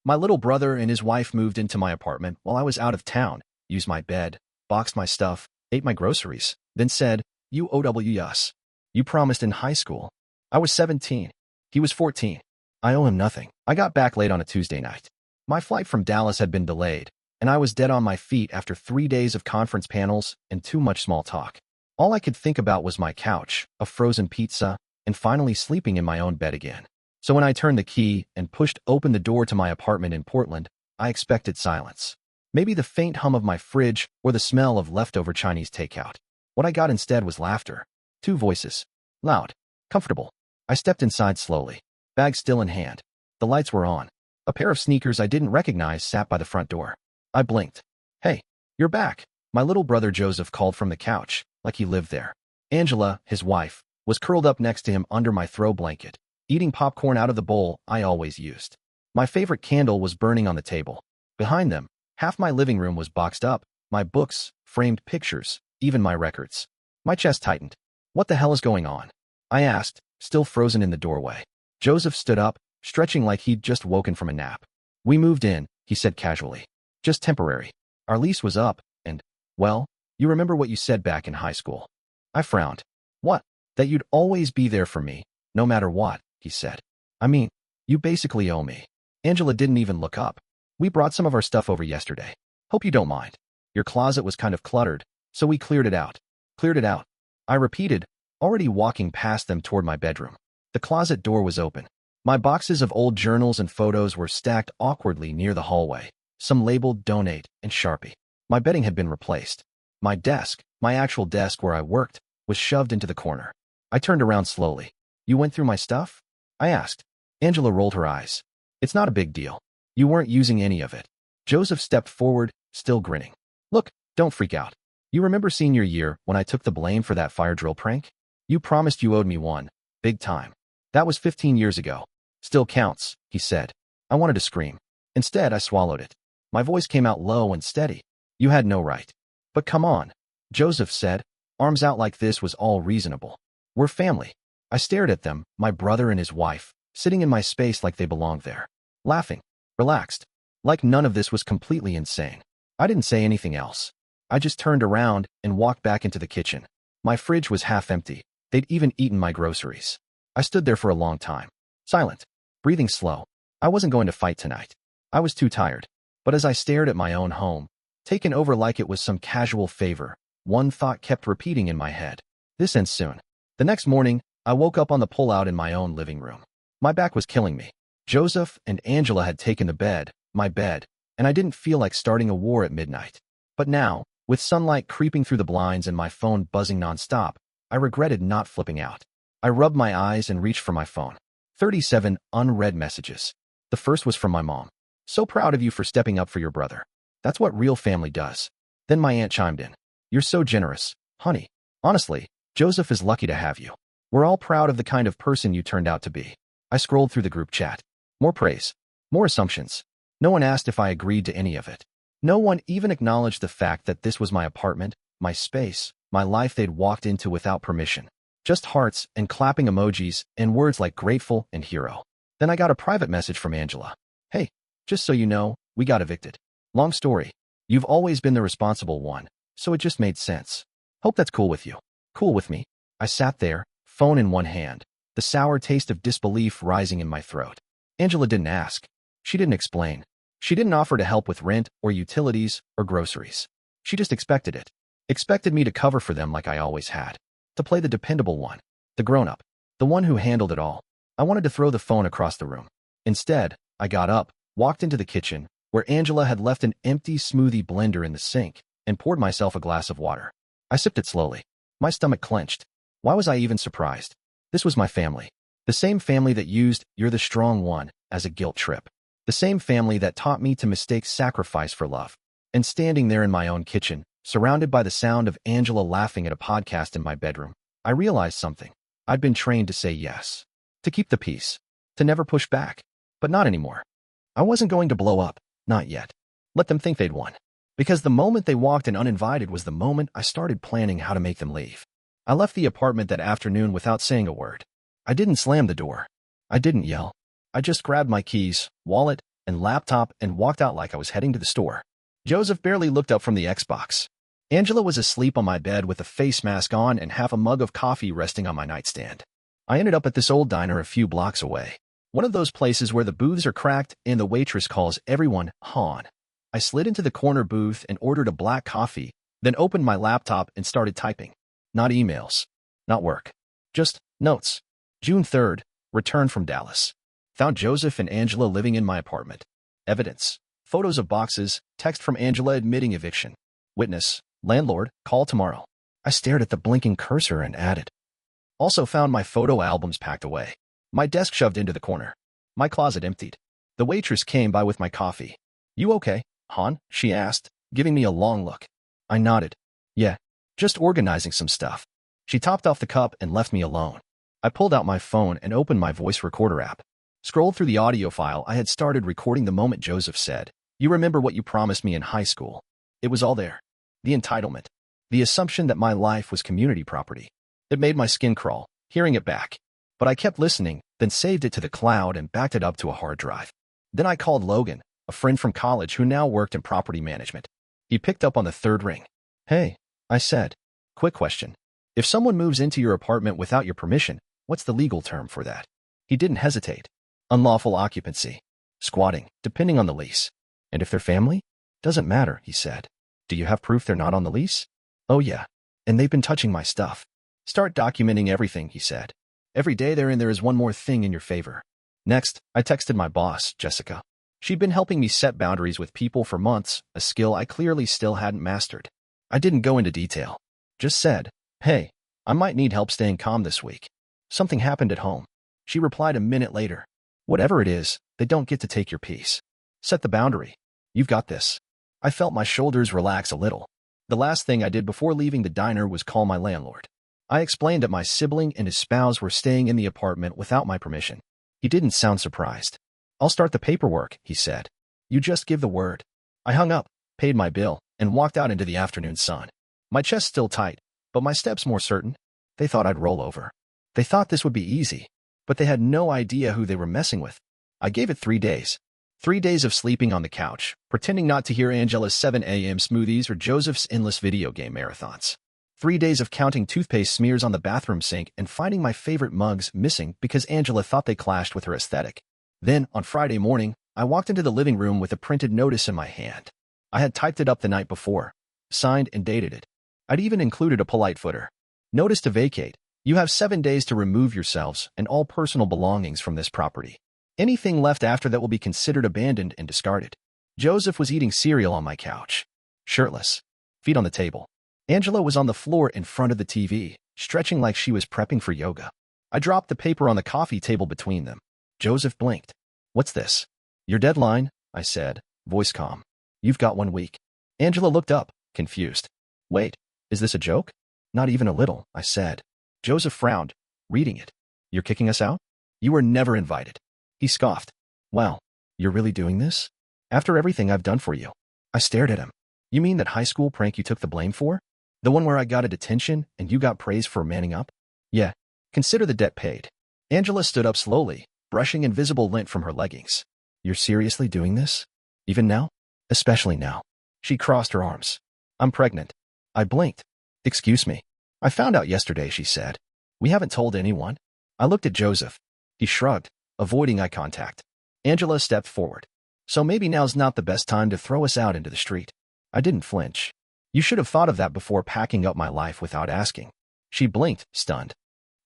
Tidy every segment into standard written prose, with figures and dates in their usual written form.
My little brother and his wife moved into my apartment while I was out of town, used my bed, boxed my stuff, ate my groceries, then said, "You OWED us. You promised in high school." I was 17. He was 14. I owe him nothing. I got back late on a Tuesday night. My flight from Dallas had been delayed, and I was dead on my feet after 3 days of conference panels and too much small talk. All I could think about was my couch, a frozen pizza, and finally sleeping in my own bed again. So when I turned the key and pushed open the door to my apartment in Portland, I expected silence. Maybe the faint hum of my fridge or the smell of leftover Chinese takeout. What I got instead was laughter. 2 voices. Loud. Comfortable. I stepped inside slowly, bag still in hand. The lights were on. A pair of sneakers I didn't recognize sat by the front door. I blinked. "Hey, you're back." My little brother Joseph called from the couch, like he lived there. Angela, his wife, was curled up next to him under my throw blanket, eating popcorn out of the bowl I always used. My favorite candle was burning on the table. Behind them, half my living room was boxed up, my books, framed pictures, even my records. My chest tightened. "What the hell is going on?" I asked, still frozen in the doorway. Joseph stood up, stretching like he'd just woken from a nap. "We moved in," he said casually. "Just temporary. Our lease was up, and, well, you remember what you said back in high school." I frowned. "What?" "That you'd always be there for me, no matter what," he said. "I mean, you basically owe me." Angela didn't even look up. "We brought some of our stuff over yesterday. Hope you don't mind. Your closet was kind of cluttered, so we cleared it out." "Cleared it out," I repeated, already walking past them toward my bedroom. The closet door was open. My boxes of old journals and photos were stacked awkwardly near the hallway, some labeled Donate and Sharpie. My bedding had been replaced. My desk, my actual desk where I worked, was shoved into the corner. I turned around slowly. "You went through my stuff?" I asked. Angela rolled her eyes. "It's not a big deal. You weren't using any of it." Joseph stepped forward, still grinning. "Look, don't freak out. You remember senior year when I took the blame for that fire drill prank? You promised you owed me one, big time. That was 15 years ago. Still counts," he said. I wanted to scream. Instead, I swallowed it. My voice came out low and steady. "You had no right." "But come on," Joseph said. Arms out like this was all reasonable. "We're family." I stared at them, my brother and his wife, sitting in my space like they belonged there. Laughing. Relaxed. Like none of this was completely insane. I didn't say anything else. I just turned around and walked back into the kitchen. My fridge was half empty. They'd even eaten my groceries. I stood there for a long time. Silent. Breathing slow. I wasn't going to fight tonight. I was too tired. But as I stared at my own home, taken over like it was some casual favor, one thought kept repeating in my head. This ends soon. The next morning, I woke up on the pullout in my own living room. My back was killing me. Joseph and Angela had taken the bed, my bed, and I didn't feel like starting a war at midnight. But now, with sunlight creeping through the blinds and my phone buzzing nonstop, I regretted not flipping out. I rubbed my eyes and reached for my phone. 37 unread messages. The first was from my mom. "So proud of you for stepping up for your brother. That's what real family does." Then my aunt chimed in. "You're so generous, honey. Honestly, Joseph is lucky to have you. We're all proud of the kind of person you turned out to be." I scrolled through the group chat. More praise. More assumptions. No one asked if I agreed to any of it. No one even acknowledged the fact that this was my apartment, my space, my life they'd walked into without permission. Just hearts and clapping emojis and words like grateful and hero. Then I got a private message from Angela. "Hey, just so you know, we got evicted. Long story. You've always been the responsible one, so it just made sense. Hope that's cool with you." Cool with me. I sat there, phone in one hand, the sour taste of disbelief rising in my throat. Angela didn't ask. She didn't explain. She didn't offer to help with rent or utilities or groceries. She just expected it. Expected me to cover for them like I always had. To play the dependable one. The grown-up. The one who handled it all. I wanted to throw the phone across the room. Instead, I got up, walked into the kitchen, where Angela had left an empty smoothie blender in the sink, and poured myself a glass of water. I sipped it slowly. My stomach clenched. Why was I even surprised? This was my family. The same family that used "you're the strong one" as a guilt trip. The same family that taught me to mistake sacrifice for love. And standing there in my own kitchen, surrounded by the sound of Angela laughing at a podcast in my bedroom, I realized something. I'd been trained to say yes. To keep the peace. To never push back. But not anymore. I wasn't going to blow up. Not yet. Let them think they'd won. Because the moment they walked in uninvited was the moment I started planning how to make them leave. I left the apartment that afternoon without saying a word. I didn't slam the door. I didn't yell. I just grabbed my keys, wallet, and laptop and walked out like I was heading to the store. Joseph barely looked up from the Xbox. Angela was asleep on my bed with a face mask on and half a mug of coffee resting on my nightstand. I ended up at this old diner a few blocks away. One of those places where the booths are cracked and the waitress calls everyone Han. I slid into the corner booth and ordered a black coffee, then opened my laptop and started typing. Not emails. Not work. Just notes. June 3rd, returned from Dallas. Found Joseph and Angela living in my apartment. Evidence. Photos of boxes, text from Angela admitting eviction. Witness. Landlord, call tomorrow. I stared at the blinking cursor and added. Also found my photo albums packed away. My desk shoved into the corner. My closet emptied. The waitress came by with my coffee. You okay, Han? She asked, giving me a long look. I nodded. Yeah, just organizing some stuff. She topped off the cup and left me alone. I pulled out my phone and opened my voice recorder app. Scrolled through the audio file I had started recording the moment Joseph said, "You remember what you promised me in high school." It was all there. The entitlement. The assumption that my life was community property. It made my skin crawl, hearing it back. But I kept listening, then saved it to the cloud and backed it up to a hard drive. Then I called Logan, a friend from college who now worked in property management. He picked up on the third ring. Hey, I said. Quick question. If someone moves into your apartment without your permission, what's the legal term for that? He didn't hesitate. Unlawful occupancy. Squatting, depending on the lease. And if they're family? Doesn't matter, he said. Do you have proof they're not on the lease? Oh yeah. And they've been touching my stuff. Start documenting everything, he said. Every day they're in there is one more thing in your favor. Next, I texted my boss, Jessica. She'd been helping me set boundaries with people for months, a skill I clearly still hadn't mastered. I didn't go into detail. Just said, hey, I might need help staying calm this week. Something happened at home. She replied a minute later. Whatever it is, they don't get to take your peace. Set the boundary. You've got this. I felt my shoulders relax a little. The last thing I did before leaving the diner was call my landlord. I explained that my sibling and his spouse were staying in the apartment without my permission. He didn't sound surprised. I'll start the paperwork, he said. You just give the word. I hung up, paid my bill, and walked out into the afternoon sun. My chest still tight, but my steps more certain. They thought I'd roll over. They thought this would be easy, but they had no idea who they were messing with. I gave it 3 days. 3 days of sleeping on the couch, pretending not to hear Angela's 7 a.m. smoothies or Joseph's endless video game marathons. 3 days of counting toothpaste smears on the bathroom sink and finding my favorite mugs missing because Angela thought they clashed with her aesthetic. Then, on Friday morning, I walked into the living room with a printed notice in my hand. I had typed it up the night before, signed and dated it. I'd even included a polite footer. Notice to vacate. You have 7 days to remove yourselves and all personal belongings from this property. Anything left after that will be considered abandoned and discarded. Joseph was eating cereal on my couch, shirtless, feet on the table. Angela was on the floor in front of the TV, stretching like she was prepping for yoga. I dropped the paper on the coffee table between them. Joseph blinked. What's this? Your deadline, I said, voice calm. You've got 1 week. Angela looked up, confused. Wait, is this a joke? Not even a little, I said. Joseph frowned, reading it. You're kicking us out? You were never invited. He scoffed. Well, you're really doing this? After everything I've done for you. I stared at him. You mean that high school prank you took the blame for? The one where I got a detention and you got praise for manning up? Yeah, consider the debt paid. Angela stood up slowly, brushing invisible lint from her leggings. You're seriously doing this? Even now? Especially now. She crossed her arms. I'm pregnant. I blinked. Excuse me. I found out yesterday, she said. We haven't told anyone. I looked at Joseph. He shrugged, avoiding eye contact. Angela stepped forward. So maybe now's not the best time to throw us out into the street. I didn't flinch. You should have thought of that before packing up my life without asking. She blinked, stunned.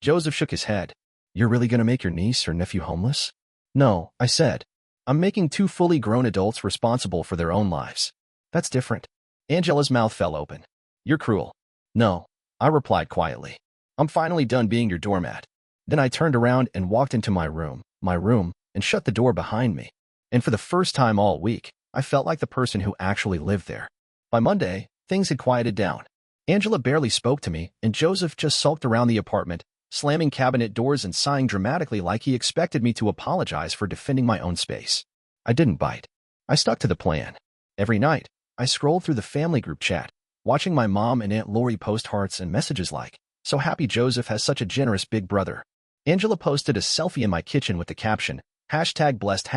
Joseph shook his head. You're really going to make your niece or nephew homeless? No, I said. I'm making 2 fully grown adults responsible for their own lives. That's different. Angela's mouth fell open. You're cruel. No, I replied quietly. I'm finally done being your doormat. Then I turned around and walked into my room, and shut the door behind me. And for the first time all week, I felt like the person who actually lived there. By Monday, things had quieted down. Angela barely spoke to me, and Joseph just sulked around the apartment, slamming cabinet doors and sighing dramatically like he expected me to apologize for defending my own space. I didn't bite. I stuck to the plan. Every night, I scrolled through the family group chat, watching my mom and Aunt Lori post hearts and messages like, "So happy Joseph has such a generous big brother." Angela posted a selfie in my kitchen with the caption, #blessed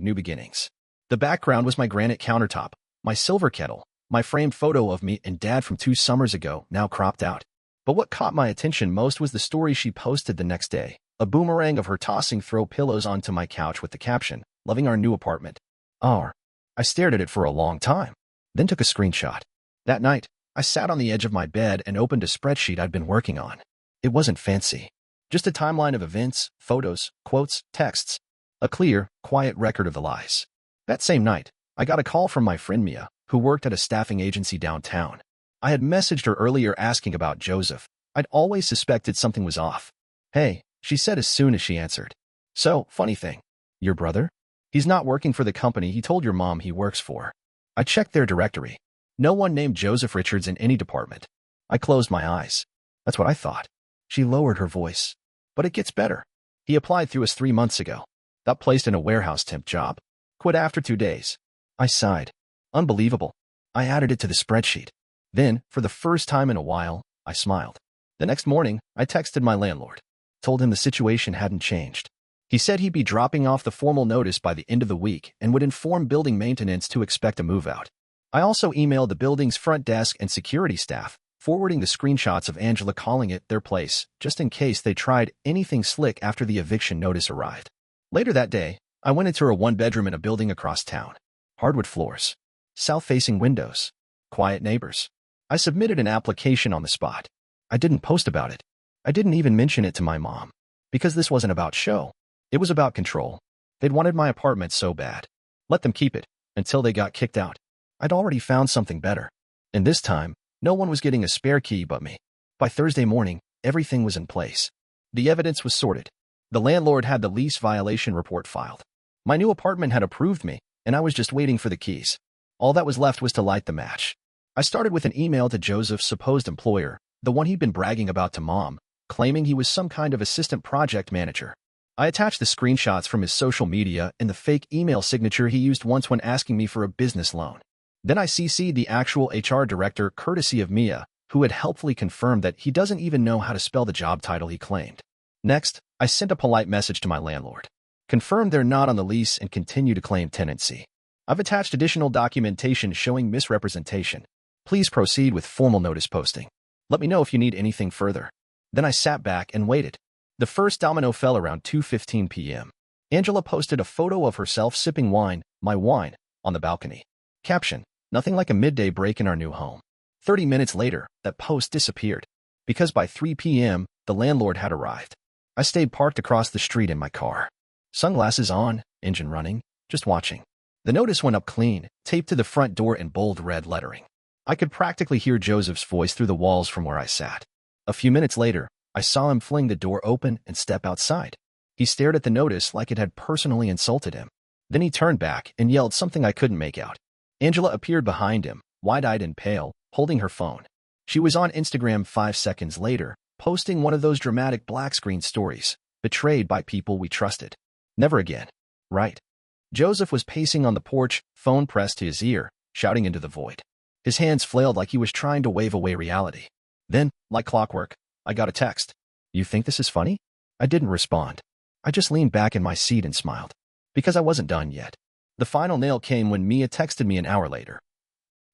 #new beginnings. The background was my granite countertop, my silver kettle, my framed photo of me and Dad from 2 summers ago, now cropped out. But what caught my attention most was the story she posted the next day, a boomerang of her tossing throw pillows onto my couch with the caption, "Loving our new apartment." Oh, I stared at it for a long time, then took a screenshot. That night, I sat on the edge of my bed and opened a spreadsheet I'd been working on. It wasn't fancy. Just a timeline of events, photos, quotes, texts. A clear, quiet record of the lies. That same night, I got a call from my friend Mia, who worked at a staffing agency downtown. I had messaged her earlier asking about Joseph. I'd always suspected something was off. "Hey," she said as soon as she answered. "So, funny thing. Your brother? He's not working for the company he told your mom he works for." I checked their directory. No one named Joseph Richards in any department. I closed my eyes. That's what I thought. She lowered her voice. "But it gets better. He applied through us 3 months ago. Got placed in a warehouse temp job. Quit after 2 days. I sighed. Unbelievable. I added it to the spreadsheet. Then, for the first time in a while, I smiled. The next morning, I texted my landlord. Told him the situation hadn't changed. He said he'd be dropping off the formal notice by the end of the week and would inform building maintenance to expect a move-out. I also emailed the building's front desk and security staff, forwarding the screenshots of Angela calling it their place, just in case they tried anything slick after the eviction notice arrived. Later that day, I went into her one-bedroom in a building across town. Hardwood floors. South-facing windows. Quiet neighbors. I submitted an application on the spot. I didn't post about it. I didn't even mention it to my mom. Because this wasn't about show. It was about control. They'd wanted my apartment so bad. Let them keep it, until they got kicked out. I'd already found something better. And this time, no one was getting a spare key but me. By Thursday morning, everything was in place. The evidence was sorted. The landlord had the lease violation report filed. My new apartment had approved me, and I was just waiting for the keys. All that was left was to light the match. I started with an email to Joseph's supposed employer, the one he'd been bragging about to Mom, claiming he was some kind of assistant project manager. I attached the screenshots from his social media and the fake email signature he used once when asking me for a business loan. Then I CC'd the actual HR director courtesy of Mia, who had helpfully confirmed that he doesn't even know how to spell the job title he claimed. Next, I sent a polite message to my landlord. Confirmed they're not on the lease and continue to claim tenancy. I've attached additional documentation showing misrepresentation. Please proceed with formal notice posting. Let me know if you need anything further. Then I sat back and waited. The first domino fell around 2:15 p.m. Angela posted a photo of herself sipping wine, my wine, on the balcony. Caption, "Nothing like a midday break in our new home." 30 minutes later, that post disappeared. Because by 3 p.m., the landlord had arrived. I stayed parked across the street in my car. Sunglasses on, engine running, just watching. The notice went up clean, taped to the front door in bold red lettering. I could practically hear Joseph's voice through the walls from where I sat. A few minutes later, I saw him fling the door open and step outside. He stared at the notice like it had personally insulted him. Then he turned back and yelled something I couldn't make out. Angela appeared behind him, wide-eyed and pale, holding her phone. She was on Instagram 5 seconds later, posting one of those dramatic black screen stories, betrayed by people we trusted. Never again. Right. Joseph was pacing on the porch, phone pressed to his ear, shouting into the void. His hands flailed like he was trying to wave away reality. Then, like clockwork, I got a text. "You think this is funny?" I didn't respond. I just leaned back in my seat and smiled. Because I wasn't done yet. The final nail came when Mia texted me an hour later.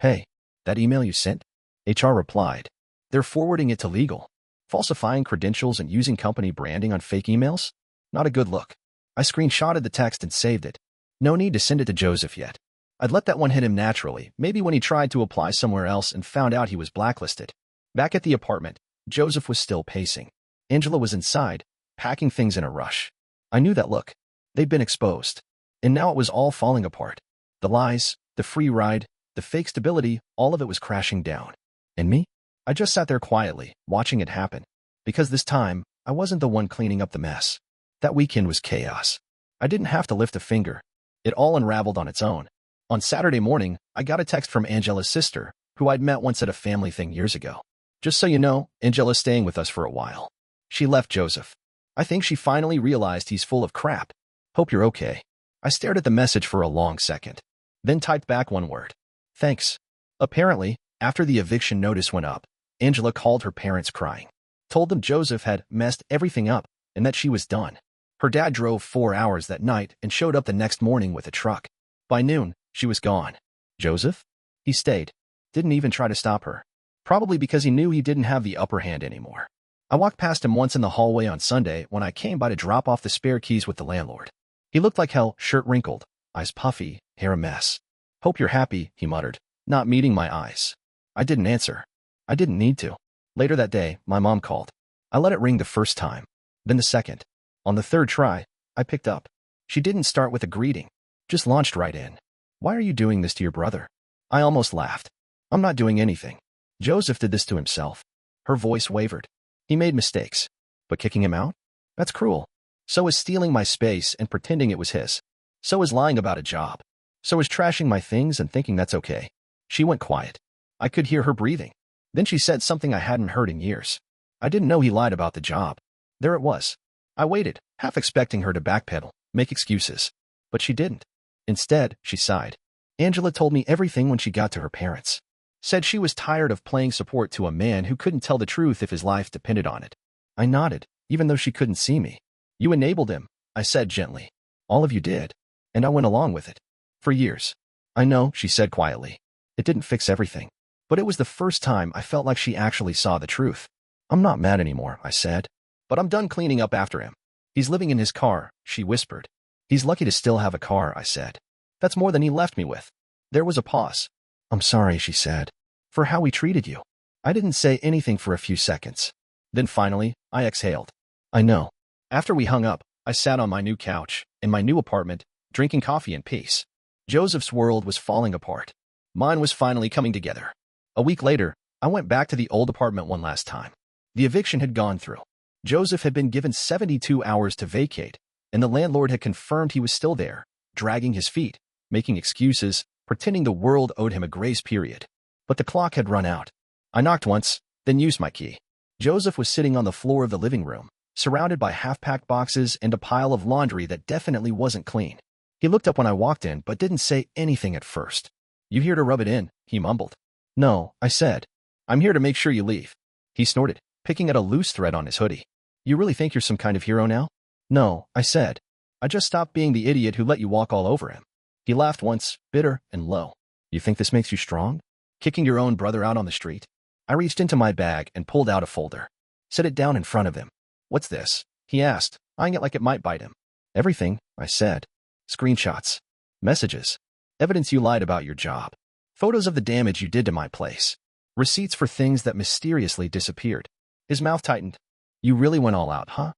"Hey, that email you sent?" HR replied. "They're forwarding it to legal. Falsifying credentials and using company branding on fake emails? Not a good look." I screenshotted the text and saved it. No need to send it to Joseph yet. I'd let that one hit him naturally, maybe when he tried to apply somewhere else and found out he was blacklisted. Back at the apartment, Joseph was still pacing. Angela was inside, packing things in a rush. I knew that look. They'd been exposed. And now it was all falling apart. The lies, the free ride, the fake stability, all of it was crashing down. And me? I just sat there quietly, watching it happen. Because this time, I wasn't the one cleaning up the mess. That weekend was chaos. I didn't have to lift a finger. It all unraveled on its own. On Saturday morning, I got a text from Angela's sister, who I'd met once at a family thing years ago. "Just so you know, Angela's staying with us for a while. She left Joseph. I think she finally realized he's full of crap. Hope you're okay." I stared at the message for a long second, then typed back one word. "Thanks." Apparently, after the eviction notice went up, Angela called her parents crying. Told them Joseph had messed everything up and that she was done. Her dad drove 4 hours that night and showed up the next morning with a truck. By noon, she was gone. Joseph? He stayed. Didn't even try to stop her. Probably because he knew he didn't have the upper hand anymore. I walked past him once in the hallway on Sunday when I came by to drop off the spare keys with the landlord. He looked like hell, shirt wrinkled, eyes puffy, hair a mess. "Hope you're happy," he muttered, not meeting my eyes. I didn't answer. I didn't need to. Later that day, my mom called. I let it ring the first time, then the second. On the third try, I picked up. She didn't start with a greeting, just launched right in. "Why are you doing this to your brother?" I almost laughed. "I'm not doing anything. Joseph did this to himself." Her voice wavered. "He made mistakes. But kicking him out? That's cruel. So is stealing my space and pretending it was his. So is lying about a job. So is trashing my things and thinking that's okay." She went quiet. I could hear her breathing. Then she said something I hadn't heard in years. "I didn't know he lied about the job." There it was. I waited, half expecting her to backpedal, make excuses. But she didn't. Instead, she sighed. "Angela told me everything when she got to her parents. Said she was tired of playing support to a man who couldn't tell the truth if his life depended on it." I nodded, even though she couldn't see me. "You enabled him," I said gently. "All of you did. And I went along with it. For years." "I know," she said quietly. "It didn't fix everything. But it was the first time I felt like she actually saw the truth." "I'm not mad anymore," I said. "But I'm done cleaning up after him. He's living in his car," she whispered. "He's lucky to still have a car," I said. "That's more than he left me with." There was a pause. "I'm sorry," she said, "for how he treated you." I didn't say anything for a few seconds. Then finally, I exhaled. "I know." After we hung up, I sat on my new couch, in my new apartment, drinking coffee in peace. Joseph's world was falling apart. Mine was finally coming together. A week later, I went back to the old apartment one last time. The eviction had gone through. Joseph had been given 72 hours to vacate, and the landlord had confirmed he was still there, dragging his feet, making excuses, pretending the world owed him a grace period. But the clock had run out. I knocked once, then used my key. Joseph was sitting on the floor of the living room, surrounded by half-packed boxes and a pile of laundry that definitely wasn't clean. He looked up when I walked in, but didn't say anything at first. "You here to rub it in?" he mumbled. "No," I said. "I'm here to make sure you leave." He snorted, picking at a loose thread on his hoodie. "You really think you're some kind of hero now?" "No," I said. "I just stopped being the idiot who let you walk all over him." He laughed once, bitter and low. "You think this makes you strong? Kicking your own brother out on the street?" I reached into my bag and pulled out a folder. Set it down in front of him. "What's this?" he asked, eyeing it like it might bite him. "Everything," I said. "Screenshots. Messages. Evidence you lied about your job. Photos of the damage you did to my place. Receipts for things that mysteriously disappeared." His mouth tightened. "You really went all out, huh?"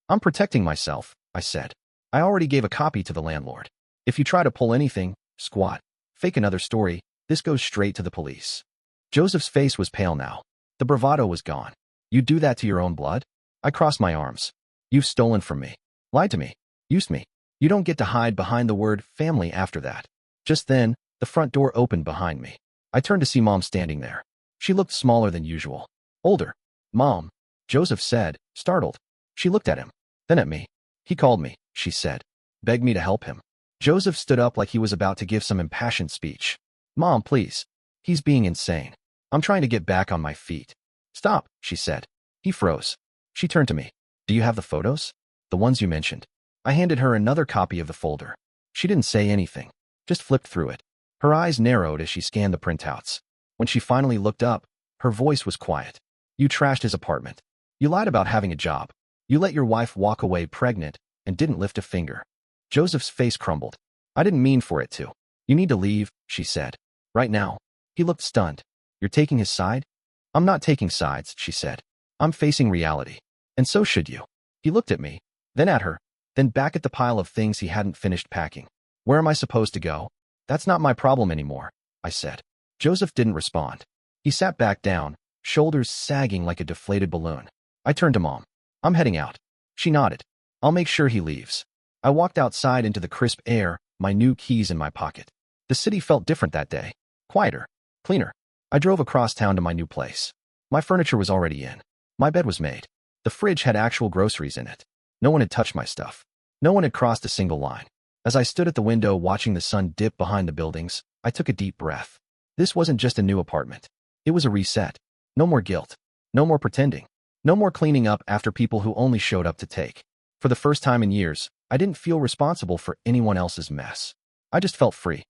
"I'm protecting myself," I said. "I already gave a copy to the landlord. If you try to pull anything, squat, fake another story, this goes straight to the police." Joseph's face was pale now. The bravado was gone. "You do that to your own blood?" I crossed my arms. "You've stolen from me. Lied to me. Used me. You don't get to hide behind the word family after that." Just then, the front door opened behind me. I turned to see Mom standing there. She looked smaller than usual. Older. "Mom," Joseph said, startled. She looked at him, then at me. "He called me," she said. "Begged me to help him." Joseph stood up like he was about to give some impassioned speech. "Mom, please. He's being insane. I'm trying to get back on my feet." "Stop," she said. He froze. She turned to me. "Do you have the photos? The ones you mentioned?" I handed her another copy of the folder. She didn't say anything, just flipped through it. Her eyes narrowed as she scanned the printouts. When she finally looked up, her voice was quiet. "You trashed his apartment. You lied about having a job. You let your wife walk away pregnant and didn't lift a finger." Joseph's face crumbled. "I didn't mean for it to. You need to leave," she said. "Right now." He looked stunned. "You're taking his side?" "I'm not taking sides," she said. "I'm facing reality. And so should you." He looked at me, then at her, then back at the pile of things he hadn't finished packing. "Where am I supposed to go?" "That's not my problem anymore," I said. Joseph didn't respond. He sat back down, shoulders sagging like a deflated balloon. I turned to Mom. "I'm heading out." She nodded. "I'll make sure he leaves." I walked outside into the crisp air, my new keys in my pocket. The city felt different that day. Quieter. Cleaner. I drove across town to my new place. My furniture was already in. My bed was made. The fridge had actual groceries in it. No one had touched my stuff. No one had crossed a single line. As I stood at the window watching the sun dip behind the buildings, I took a deep breath. This wasn't just a new apartment. It was a reset. No more guilt. No more pretending. No more cleaning up after people who only showed up to take. For the first time in years, I didn't feel responsible for anyone else's mess. I just felt free.